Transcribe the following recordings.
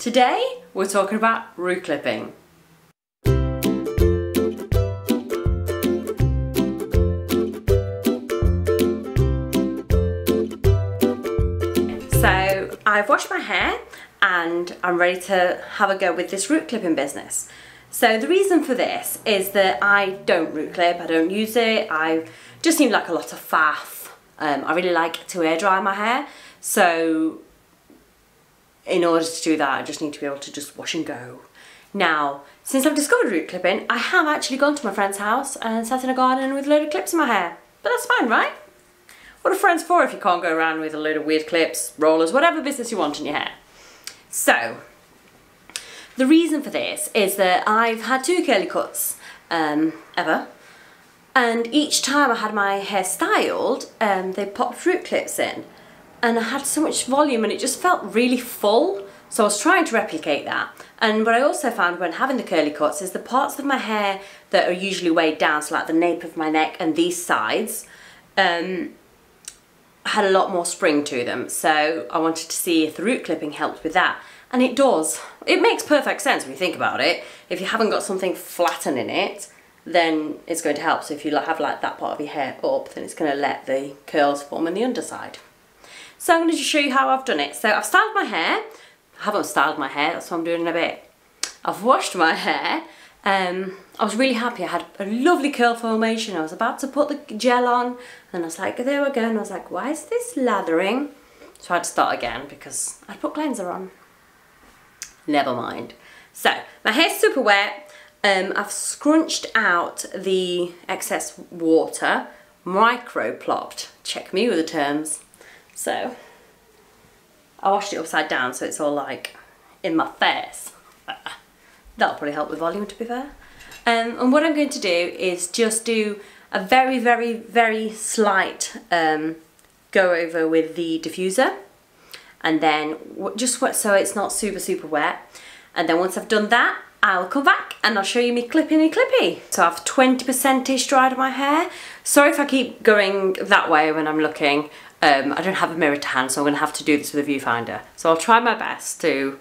Today we're talking about root clipping. So I've washed my hair and I'm ready to have a go with this root clipping business. So the reason for this is that I don't root clip, I don't use it, I just seem like a lot of faff. I really like to air dry my hair, so in order to do that I just need to be able to just wash and go. Now, since I've discovered root clipping, I have actually gone to my friend's house and sat in a garden with a load of clips in my hair. But that's fine, right? What are friends for if you can't go around with a load of weird clips, rollers, whatever business you want in your hair? So, the reason for this is that I've had 2 curly cuts ever, and each time I had my hair styled, they popped root clips in, and I had so much volume and it just felt really full, so I was trying to replicate that. And what I also found when having the curly cuts is the parts of my hair that are usually weighed down, so like the nape of my neck and these sides, had a lot more spring to them, so I wanted to see if the root clipping helped with that. And it does. It makes perfect sense when you think about it. If you haven't got something flattening it, then it's going to help. So if you have like that part of your hair up, then it's going to let the curls form on the underside. So I'm going to just show you how I've done it. So I've styled my hair. I haven't styled my hair, that's what I'm doing in a bit. I've washed my hair. I was really happy. I had a lovely curl formation. I was about to put the gel on and I was like, there we go. And I was like, why is this lathering? So I had to start again because I'd put cleanser on. Never mind. So my hair's super wet. I've scrunched out the excess water, micro-plopped. Check me with the terms. So I washed it upside down so it's all like in my face. That'll probably help with volume, to be fair. And what I'm going to do is just do a very, very, very slight go over with the diffuser. And then just so it's not super, super wet. And then once I've done that, I'll come back and I'll show you me clippy. So I've 20%ish dried my hair. Sorry if I keep going that way when I'm looking. I don't have a mirror to hand, so I'm gonna have to do this with a viewfinder. So I'll try my best to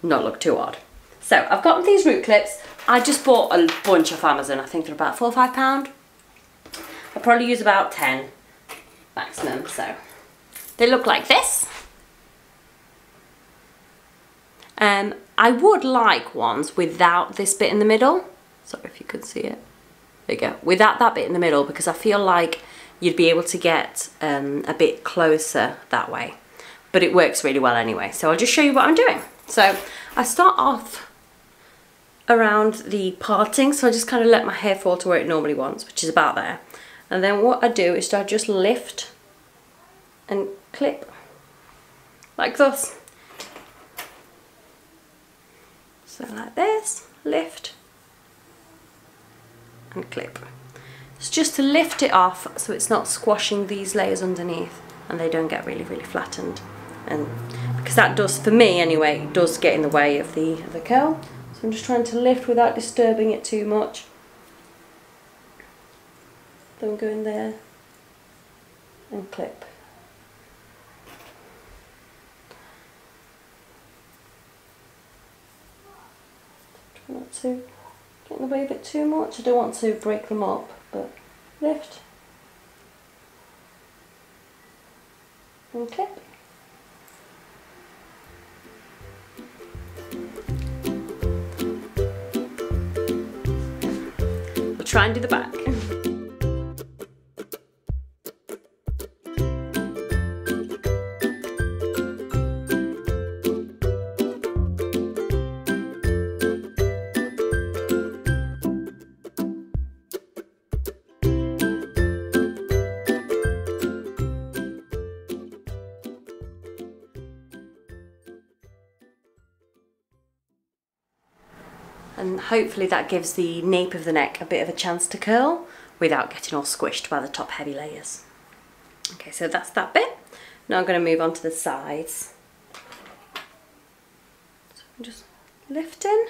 not look too odd. So I've got these root clips. I just bought a bunch off Amazon. I think they're about £4 or £5. I'll probably use about 10 maximum, so. They look like this. I would like ones without this bit in the middle. Sorry if you could see it. There you go. Without that bit in the middle, because I feel like you'd be able to get a bit closer that way. But it works really well anyway. So I'll just show you what I'm doing. So I start off around the parting. So I just kind of let my hair fall to where it normally wants, which is about there. And then what I do is I just lift and clip like this. So like this, lift and clip. It's just to lift it off so it's not squashing these layers underneath and they don't get really, really flattened. And because that does, for me anyway, it does get in the way of the curl. So I'm just trying to lift without disturbing it too much. Then go in there and clip. Not to get in the way of it too much. I don't want to break them up, but lift and clip. We'll try and do the back. And hopefully that gives the nape of the neck a bit of a chance to curl without getting all squished by the top heavy layers. Okay, so that's that bit. Now I'm going to move on to the sides. So I'm just lifting.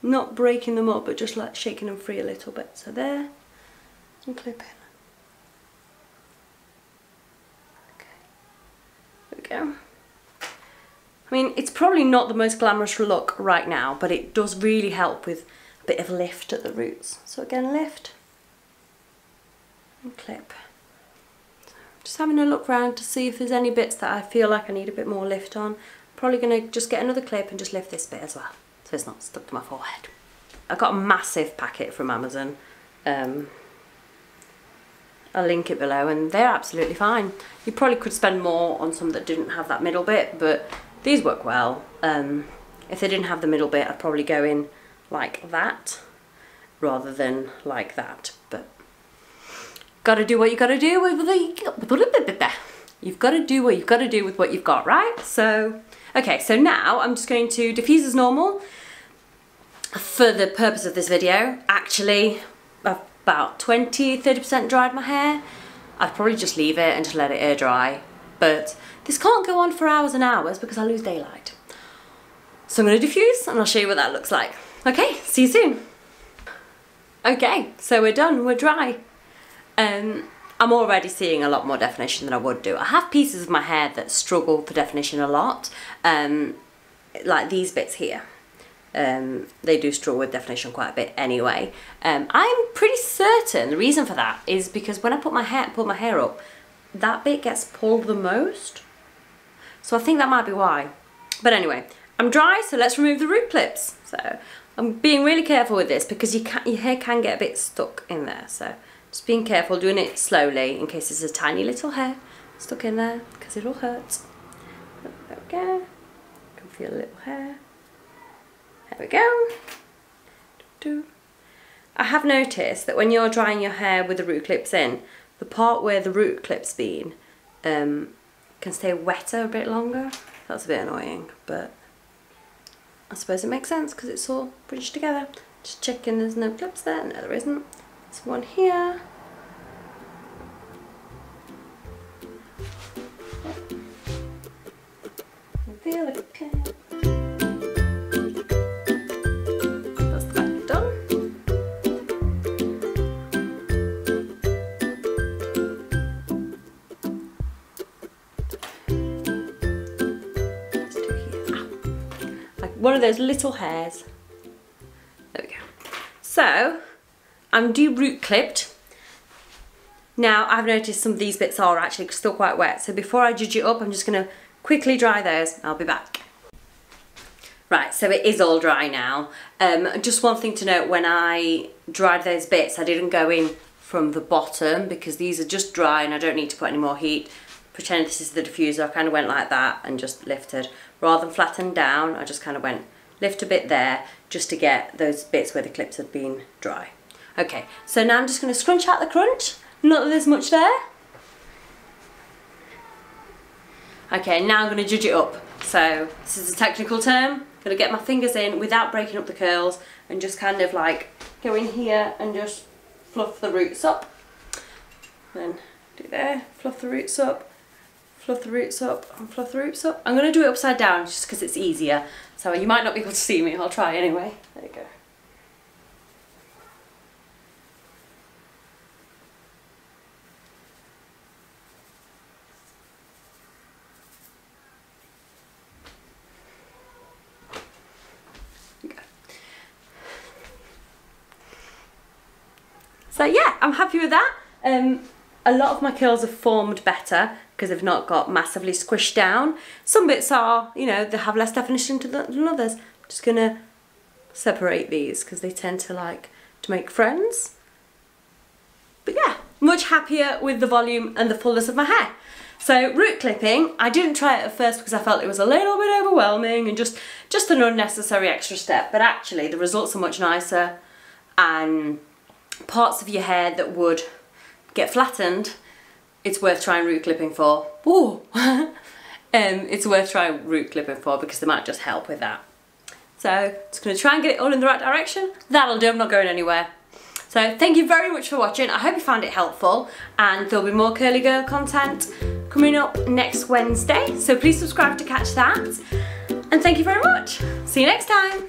Not breaking them up, but just like shaking them free a little bit. So there, and clipping. Okay, there we go. mean, it's probably not the most glamorous look right now, but it does really help with a bit of lift at the roots. So again, lift and clip. Just having a look around to see if there's any bits that I feel like I need a bit more lift on. Probably going to just get another clip and just lift this bit as well, so it's not stuck to my forehead. I got a massive packet from Amazon. I'll link it below, and they're absolutely fine. You probably could spend more on some that didn't have that middle bit, but these work well. If they didn't have the middle bit, I'd probably go in like that rather than like that. But gotta do what you gotta do with you've got to do what you've got to do with what you've got, right? So, okay, so now I'm just going to diffuse as normal for the purpose of this video. Actually, I've about 20-30% dried my hair. I'd probably just leave it and just let it air dry, but this can't go on for hours and hours because I lose daylight. So I'm going to diffuse and I'll show you what that looks like. Okay, see you soon. Okay, so we're done, we're dry. I'm already seeing a lot more definition than I would do. I have pieces of my hair that struggle for definition a lot, like these bits here. They do struggle with definition quite a bit anyway. I'm pretty certain the reason for that is because when I pull my hair up, that bit gets pulled the most. So I think that might be why. But anyway, I'm dry, so let's remove the root clips. So I'm being really careful with this because your hair can get a bit stuck in there. So just being careful, doing it slowly in case there's a tiny little hair stuck in there because it'll hurt. There we go. You can feel a little hair. There we go. I have noticed that when you're drying your hair with the root clips in, the part where the root clips been can stay wetter a bit longer. That's a bit annoying, but I suppose it makes sense because it's all bridged together. Just checking there's no clips there. No, there isn't. There's one here. I feel like okay. That's the back done. Let's do here. Ow. Like one of those little hairs. There we go. So I'm root clipped. Now I've noticed some of these bits are actually still quite wet, so before I judge it up I'm just going to quickly dry those. I'll be back. Right, so it is all dry now. Just one thing to note, when I dried those bits I didn't go in from the bottom because these are just dry and I don't need to put any more heat. Pretend this is the diffuser, I kind of went like that and just lifted. Rather than flatten down, I just kind of went lift a bit there just to get those bits where the clips had been dry. Okay, so now I'm just going to scrunch out the crunch. Not that there's much there. Okay, now I'm going to judge it up. So this is a technical term. I'm going to get my fingers in without breaking up the curls and just kind of like go in here and just fluff the roots up. Then do there, fluff the roots up, fluff the roots up, and fluff the roots up. I'm going to do it upside down just because it's easier. So you might not be able to see me. I'll try anyway. There you go. So yeah, I'm happy with that. A lot of my curls have formed better because they've not got massively squished down. Some bits are, you know, they have less definition than others. I'm just gonna separate these because they tend to like to make friends. But yeah, much happier with the volume and the fullness of my hair. So root clipping, I didn't try it at first because I felt it was a little bit overwhelming and just an unnecessary extra step, but actually the results are much nicer, and parts of your hair that would get flattened, it's worth trying root clipping for. Ooh. It's worth trying root clipping for because they might just help with that. So just going to try and get it all in the right direction. That'll do, I'm not going anywhere. So thank you very much for watching. I hope you found it helpful, and there'll be more curly girl content coming up next Wednesday, so please subscribe to catch that. And thank you very much. See you next time.